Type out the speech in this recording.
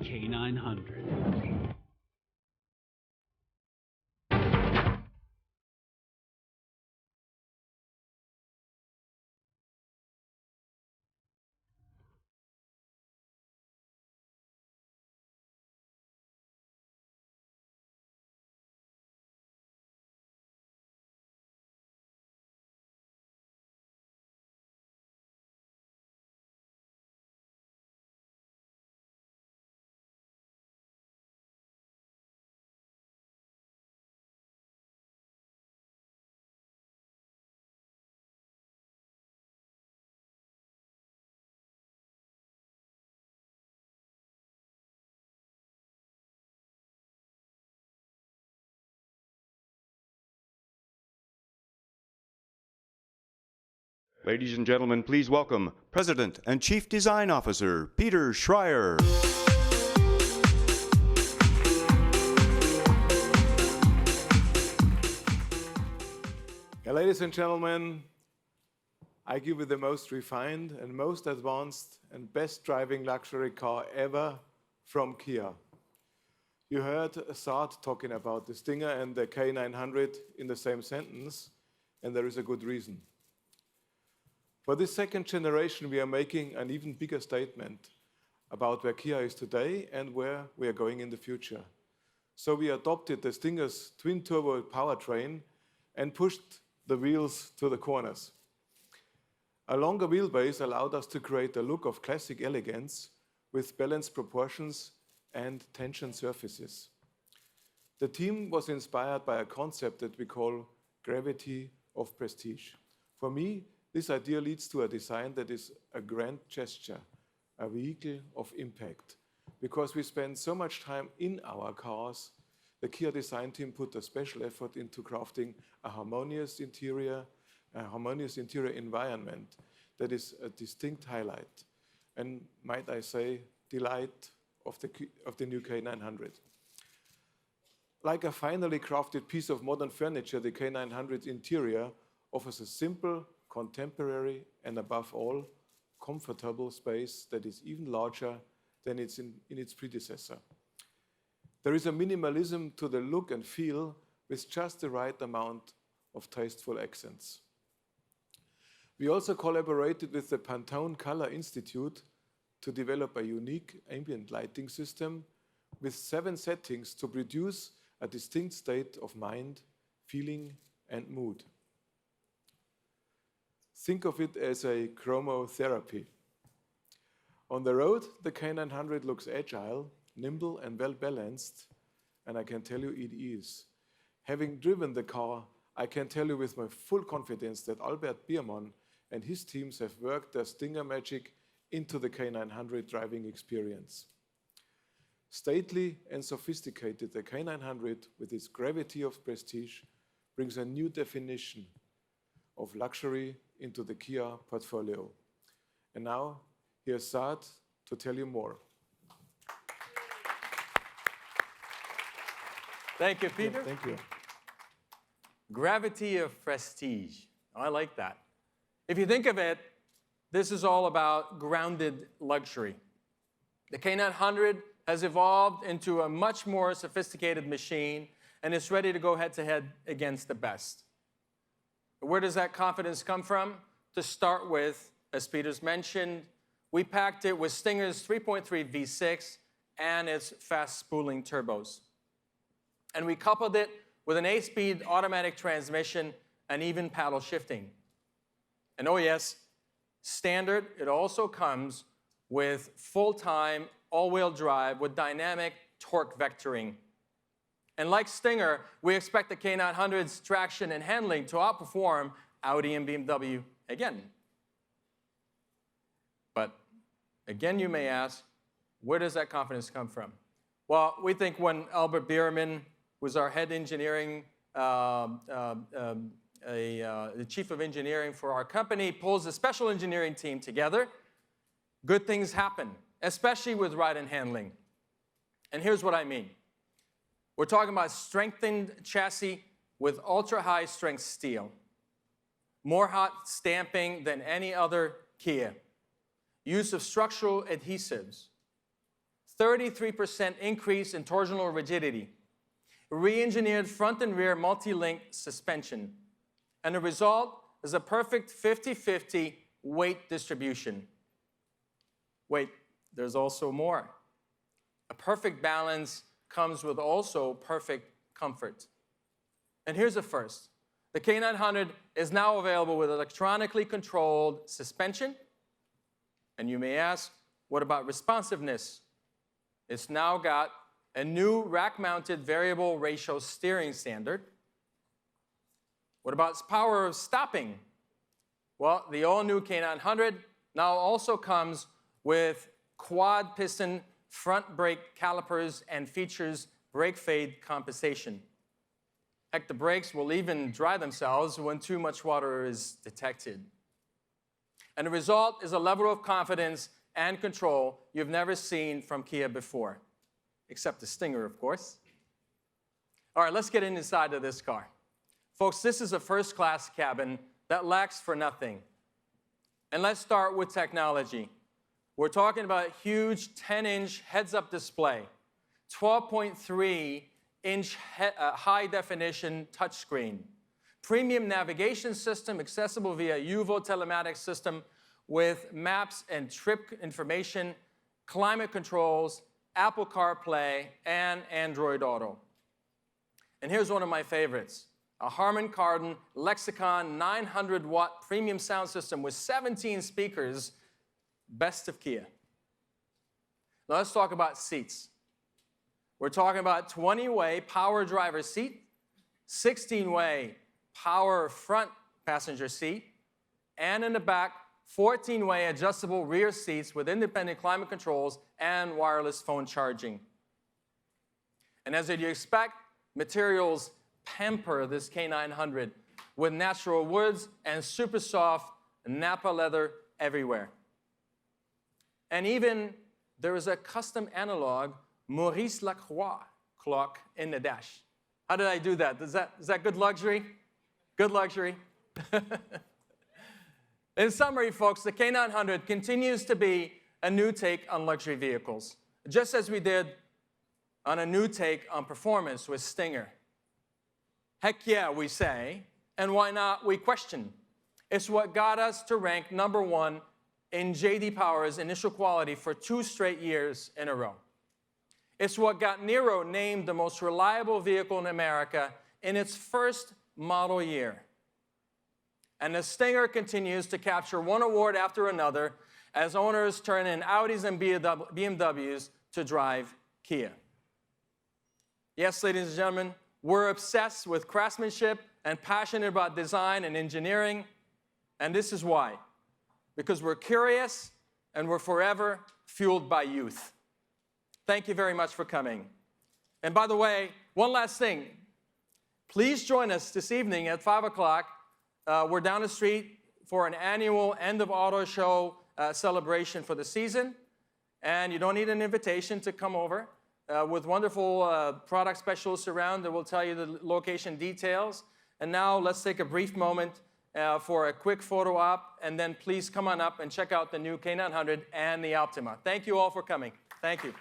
K900. Ladies and gentlemen, please welcome President and Chief Design Officer, Peter Schreier. Ladies and gentlemen, I give you the most refined and most advanced and best driving luxury car ever from Kia. You heard Saad talking about the Stinger and the K900 in the same sentence, and there is a good reason. For this second generation, we are making an even bigger statement about where Kia is today and where we are going in the future. So we adopted the Stinger's twin-turbo powertrain and pushed the wheels to the corners. A longer wheelbase allowed us to create a look of classic elegance with balanced proportions and tension surfaces. The team was inspired by a concept that we call gravity of prestige. For me, this idea leads to a design that is a grand gesture, a vehicle of impact. Because we spend so much time in our cars, the Kia design team put a special effort into crafting a harmonious interior environment that is a distinct highlight, and might I say, delight of the new K900. Like a finely crafted piece of modern furniture, the K900 interior offers a simple, contemporary, and above all, comfortable space that is even larger than in its predecessor. There is a minimalism to the look and feel with just the right amount of tasteful accents. We also collaborated with the Pantone Color Institute to develop a unique ambient lighting system with 7 settings to produce a distinct state of mind, feeling, and mood. Think of it as a chromotherapy. On the road, the K900 looks agile, nimble, and well-balanced, and I can tell you it is. Having driven the car, I can tell you with my full confidence that Albert Biermann and his teams have worked their Stinger magic into the K900 driving experience. Stately and sophisticated, the K900, with its gravity of prestige, brings a new definition of luxury into the Kia portfolio. And now, here's Saad to tell you more. Thank you, Peter. Yeah, thank you. Gravity of prestige. I like that. If you think of it, this is all about grounded luxury. The K900 has evolved into a much more sophisticated machine and is ready to go head-to-head against the best. Where does that confidence come from? To start with, as Peter's mentioned, we packed it with Stinger's 3.3 V6 and its fast spooling turbos. And we coupled it with an 8-speed automatic transmission and even paddle shifting. And oh yes, standard, it also comes with full-time all-wheel drive with dynamic torque vectoring. And like Stinger, we expect the K900's traction and handling to outperform Audi and BMW again. But again, you may ask, where does that confidence come from? Well, we think when Albert Biermann was our head engineering, the chief of engineering for our company, pulls a special engineering team together, good things happen, especially with ride and handling. And here's what I mean. We're talking about strengthened chassis with ultra-high strength steel, more hot stamping than any other Kia, use of structural adhesives, 33% increase in torsional rigidity, re-engineered front and rear multi-link suspension, and the result is a perfect 50-50 weight distribution. Wait, there's also more. A perfect balance comes with also perfect comfort. And here's the first. The K900 is now available with electronically controlled suspension. And you may ask, what about responsiveness? It's now got a new rack-mounted variable ratio steering standard. What about its power of stopping? Well, the all-new K900 now also comes with quad-piston front brake calipers and features brake fade compensation. Heck, the brakes will even dry themselves when too much water is detected. And the result is a level of confidence and control you've never seen from Kia before, except the Stinger, of course. All right, let's get inside of this car. Folks, this is a first-class cabin that lacks for nothing. And let's start with technology. We're talking about a huge 10-inch heads-up display, 12.3-inch high-definition touchscreen, premium navigation system accessible via UVO telematics system with maps and trip information, climate controls, Apple CarPlay, and Android Auto. And here's one of my favorites, a Harman Kardon Lexicon 900-watt premium sound system with 17 speakers, best of Kia. Now let's talk about seats. We're talking about 20-way power driver seat, 16-way power front passenger seat, and in the back, 14-way adjustable rear seats with independent climate controls and wireless phone charging. And as you'd expect, materials pamper this K900 with natural woods and super soft Napa leather everywhere. And even there is a custom analog Maurice Lacroix clock in the dash. How did I do that? Is that good luxury? Good luxury. In summary, folks, the K900 continues to be a new take on luxury vehicles, just as we did on a new take on performance with Stinger. Heck yeah, we say, and why not, we question. It's what got us to rank #1 in J.D. Power's initial quality for 2 straight years in a row. It's what got Nero named the most reliable vehicle in America in its first model year. And the Stinger continues to capture one award after another as owners turn in Audis and BMWs to drive Kia. Yes, ladies and gentlemen, we're obsessed with craftsmanship and passionate about design and engineering, and this is why. Because we're curious and we're forever fueled by youth. Thank you very much for coming. And by the way, one last thing. Please join us this evening at 5 o'clock. We're down the street for an annual End of Auto Show celebration for the season. And you don't need an invitation to come over. With wonderful product specialists around that will tell you the location details. And now let's take a brief moment for a quick photo op. And then please come on up and check out the new K900 and the Optima. Thank you all for coming. Thank you.